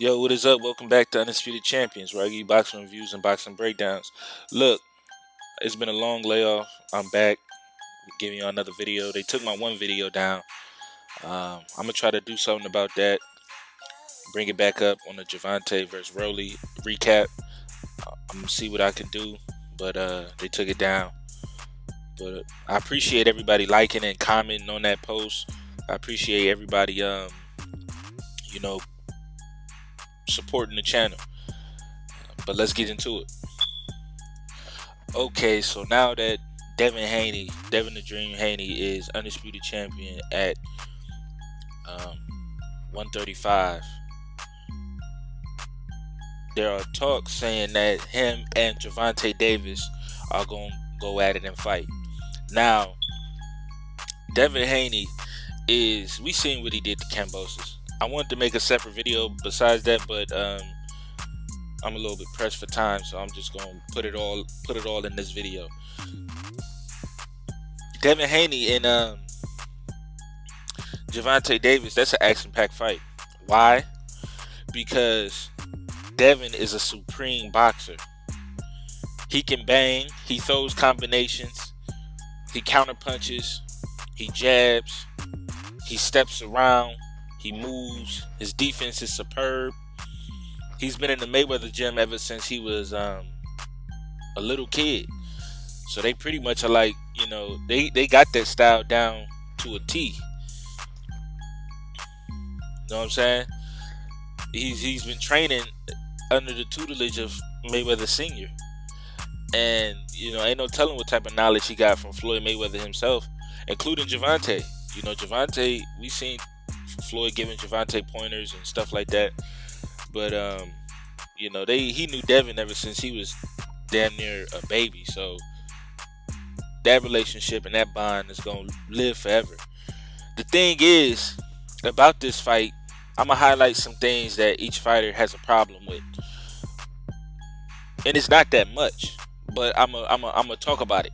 Yo, what is up? Welcome back to Undisputed Champions, where I give you boxing reviews and boxing breakdowns. Look, it's been a long layoff. I'm back giving you another video. They took my one video down. I'm gonna try to do something about that. Bring it back up on the Gervonta versus Rolly recap. I'm gonna see what I can do, but they took it down. But I appreciate everybody liking and commenting on that post. I appreciate everybody, you know, supporting the channel. But let's get into it. Okay, so now that Devin the Dream Haney is undisputed champion at 135, there are talks saying that him and Gervonta Davis are going to go at it and fight. Now, Devin Haney we seen what he did to Kambosos. I wanted to make a separate video besides that, but I'm a little bit pressed for time, so I'm just gonna put it all in this video. Devin Haney and Gervonta Davis, that's an action-packed fight. Why? Because Devin is a supreme boxer. He can bang, he throws combinations, he counter punches, he jabs, he steps around, he moves, his defense is superb. He's been in the Mayweather gym ever since he was a little kid. So they pretty much are like, they got that style down to a T. You know what I'm saying? He's been training under the tutelage of Mayweather Sr. And, ain't no telling what type of knowledge he got from Floyd Mayweather himself, including Gervonta. Gervonta, we seen Floyd giving Gervonta pointers and stuff like that. But he knew Devin ever since he was damn near a baby. So that relationship and that bond is gonna live forever. The thing is about this fight, I'm gonna highlight some things that each fighter has a problem with, and it's not that much, but I'm gonna talk about it.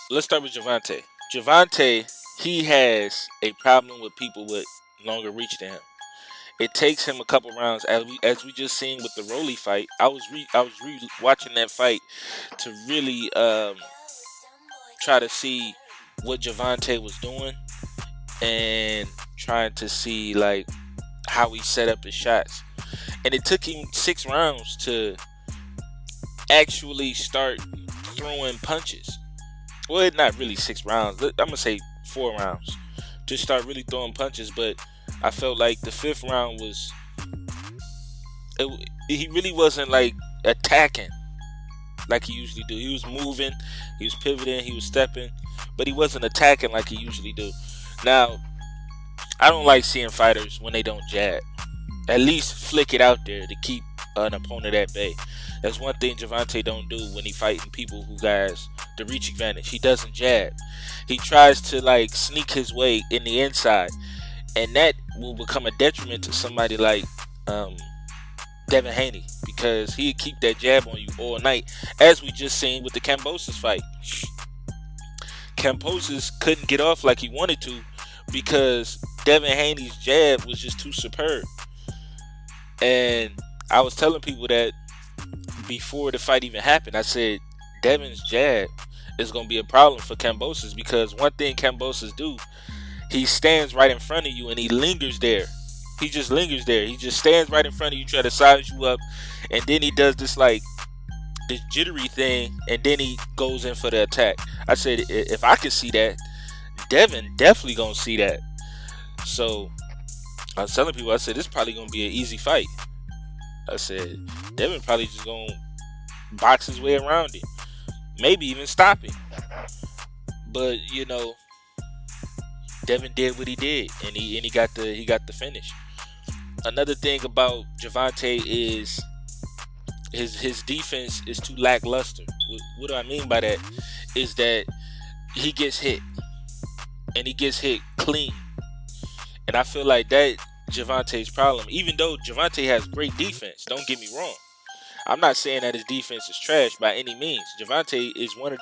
Let's start with Gervonta. Gervonta, he has a problem with people with longer reach than him. It takes him a couple rounds, as we just seen with the Rolly fight. I was watching that fight to really try to see what Gervonta was doing and trying to see like how he set up his shots. And it took him 6 rounds to actually start throwing punches. Well, not really 6 rounds. I'm gonna say 4 rounds to start really throwing punches, but I felt like the 5th round he really wasn't like attacking like he usually do. He was moving, he was pivoting, he was stepping, but he wasn't attacking like he usually do. Now, I don't like seeing fighters when they don't jab. At least flick it out there to keep an opponent at bay. That's one thing Gervonta don't do when he fighting people who has the reach advantage. He doesn't jab. He tries to like sneak his way in the inside, and that will become a detriment to somebody like Devin Haney, because he'd keep that jab on you all night, as we just seen with the Kambosos fight. Kambosos couldn't get off like he wanted to because Devin Haney's jab was just too superb. And I was telling people that before the fight even happened. I said Devin's jab is going to be a problem for Kambosos, because one thing Kambosos do, he stands right in front of you and he lingers there. He just lingers there. He just stands right in front of you, try to size you up, and then he does this jittery thing, and then he goes in for the attack. I said, if I could see that, Devin definitely gonna see that. So I was telling people, I said, this is probably gonna be an easy fight. I said, Devin probably just gonna box his way around it, maybe even stop it. But Devin did what he did, and he got the finish. Another thing about Gervonta is his defense is too lackluster. What do I mean by that? Is that he gets hit, and he gets hit clean. And I feel like that Gervonta's problem. Even though Gervonta has great defense, don't get me wrong. I'm not saying that his defense is trash by any means. Gervonta is one of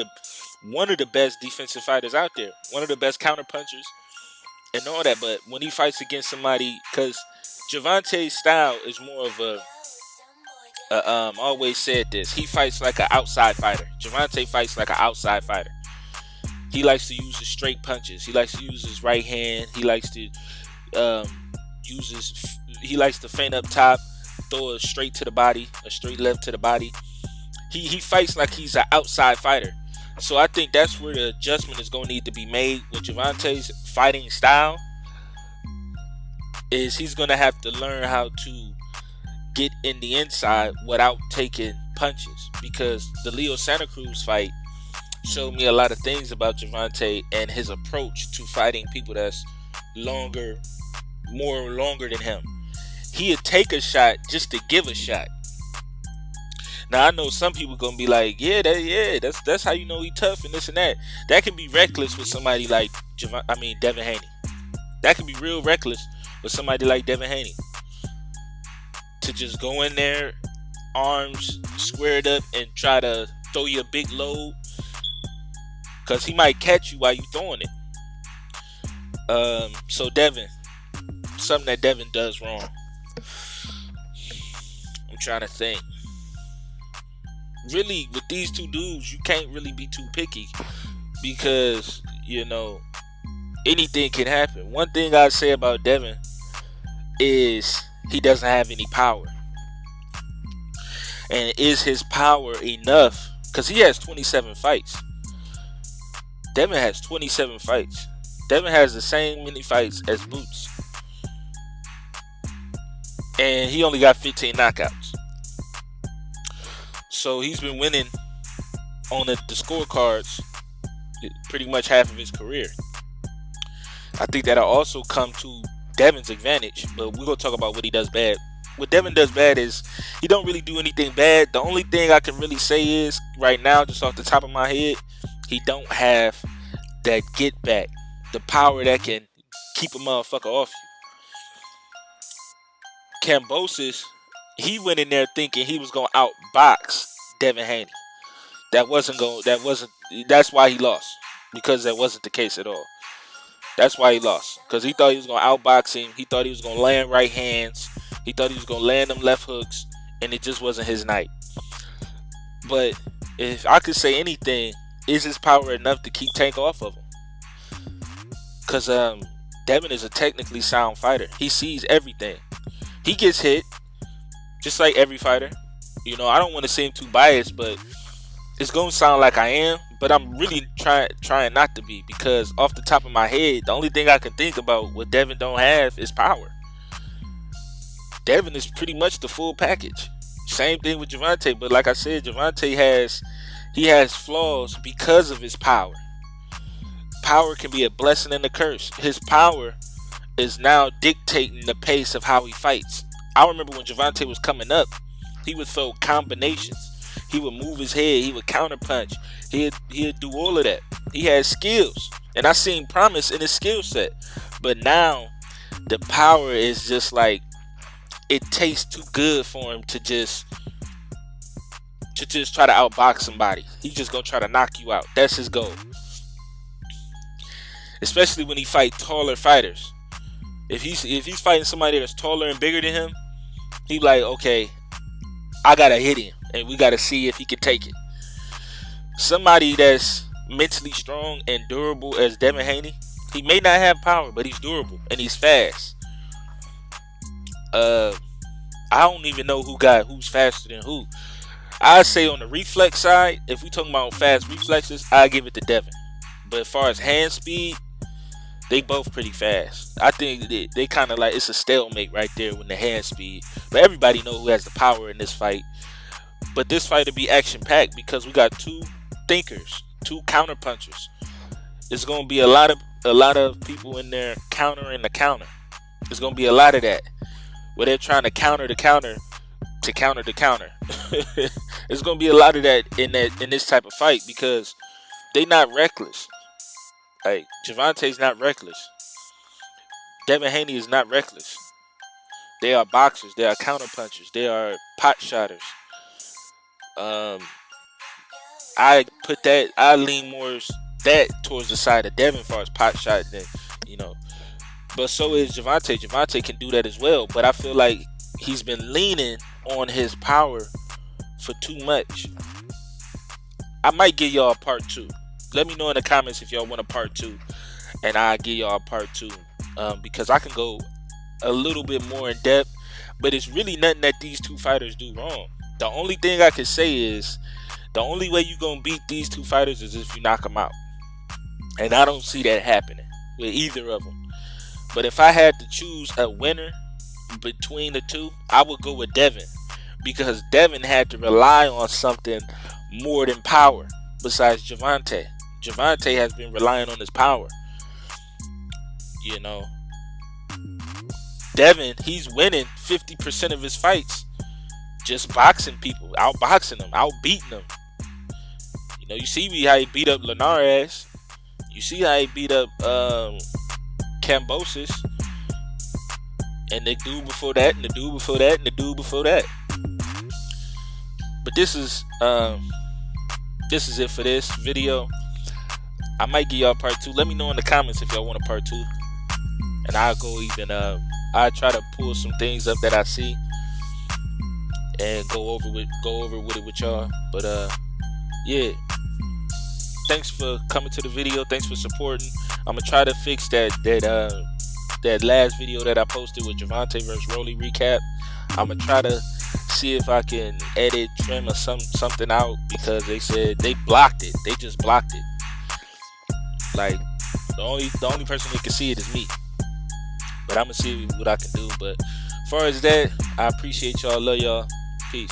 the best defensive fighters out there. One of the best counter punchers. and all that. But when he fights against somebody, because Gervonta's style is more of always said this. He fights like an outside fighter. Gervonta fights like an outside fighter. He likes to use his straight punches. He likes to use his right hand. He likes to He likes to feint up top, throw a straight to the body, a straight left to the body. He fights like he's an outside fighter. So I think that's where the adjustment is going to need to be made with Gervonta's fighting style. Is he's going to have to learn how to get in the inside without taking punches, because the Leo Santa Cruz fight showed me a lot of things about Gervonta and his approach to fighting people that's longer than him. He'd take a shot just to give a shot. Now I know some people gonna be like, that's how you know he tough and this and that. That can be reckless with somebody like Devin Haney. That can be real reckless with somebody like Devin Haney. To just go in there, arms squared up, and try to throw you a big load, because he might catch you while you throwing it. So Devin, something that Devin does wrong. I'm trying to think. Really, with these two dudes, you can't really be too picky, because anything can happen. One thing I say about Devin is he doesn't have any power. And is his power enough? Because he has 27 fights. Devin has 27 fights. Devin has the same many fights as Boots. And he only got 15 knockouts. So he's been winning on the scorecards pretty much half of his career. I think that'll also come to Devin's advantage, but we're going to talk about what he does bad. What Devin does bad is he don't really do anything bad. The only thing I can really say is, right now, just off the top of my head, he don't have that get back, the power that can keep a motherfucker off you. Kambosos, he went in there thinking he was going to outbox Devin Haney. That's why he lost, because that wasn't the case at all. That's why he lost, because he thought he was going to outbox him. He thought he was going to land right hands. He thought he was going to land them left hooks, and it just wasn't his night. But if I could say anything, is his power enough to keep Tank off of him? Because Devin is a technically sound fighter. He sees everything. He gets hit, just like every fighter. I don't want to seem too biased, but it's going to sound like I am, but I'm really trying not to be, because off the top of my head, the only thing I can think about what Devin don't have is power. Devin is pretty much the full package. Same thing with Gervonta, but like I said, Gervonta has flaws because of his power. Power can be a blessing and a curse. His power is now dictating the pace of how he fights. I remember when Gervonta was coming up, he would throw combinations. He would move his head. He would counterpunch. He'd do all of that. He had skills, and I seen promise in his skill set. But now, the power is just like, it tastes too good for him to just try to outbox somebody. He's just gonna try to knock you out. That's his goal. Especially when he fight taller fighters. If he's fighting somebody that's taller and bigger than him, he like, okay, I gotta hit him, and we gotta see if he can take it. Somebody that's mentally strong and durable as Devin Haney, he may not have power, but he's durable and he's fast. I don't even know who's faster than who. I say on the reflex side, if we talking about fast reflexes, I give it to Devin. But as far as hand speed, they both pretty fast. I think they kind of like, it's a stalemate right there with the hand speed. But everybody know who has the power in this fight. But this fight will be action packed because we got two thinkers, two counter punchers. It's gonna be a lot of people in there countering the counter. There's gonna be a lot of that, where they're trying to counter the counter to counter the counter. There's gonna be a lot of that in this type of fight, because they not reckless. Like, Gervonta's not reckless. Devin Haney is not reckless. They are boxers. They are counter punchers. They are pot shotters. I lean more that towards the side of Devin as far as pot shot than But so is Gervonta. Gervonta can do that as well. But I feel like he's been leaning on his power for too much. I might give y'all a part 2. Let me know in the comments if y'all want a part 2, and I'll give y'all a part 2, because I can go a little bit more in depth. But it's really nothing that these two fighters do wrong. The only thing I can say is the only way you're gonna beat these two fighters is if you knock them out, and I don't see that happening with either of them. But if I had to choose a winner between the two, I would go with Devin, because Devin had to rely on something more than power besides Gervonta. Gervonta has been relying on his power. You know, Devin, he's winning 50% of his fights just boxing people, outboxing them, outbeating them. You know, you see how he beat up Linares. You see how he beat up Cambosis, and the dude before that, and the dude before that, and the dude before that. But this is it for this video. I might give y'all part 2. Let me know in the comments if y'all want a part 2, and I'll go even I try to pull some things up that I see and go over with it with y'all. But yeah, thanks for coming to the video. Thanks for supporting. I'm gonna try to fix that last video that I posted with Gervonta versus Rolly recap. I'm gonna try to see if I can edit, trim, or something out, because they said they blocked it. They just blocked it. Like the only person that can see it is me. But I'm gonna see what I can do. But as far as that, I appreciate y'all. Love y'all. Peace.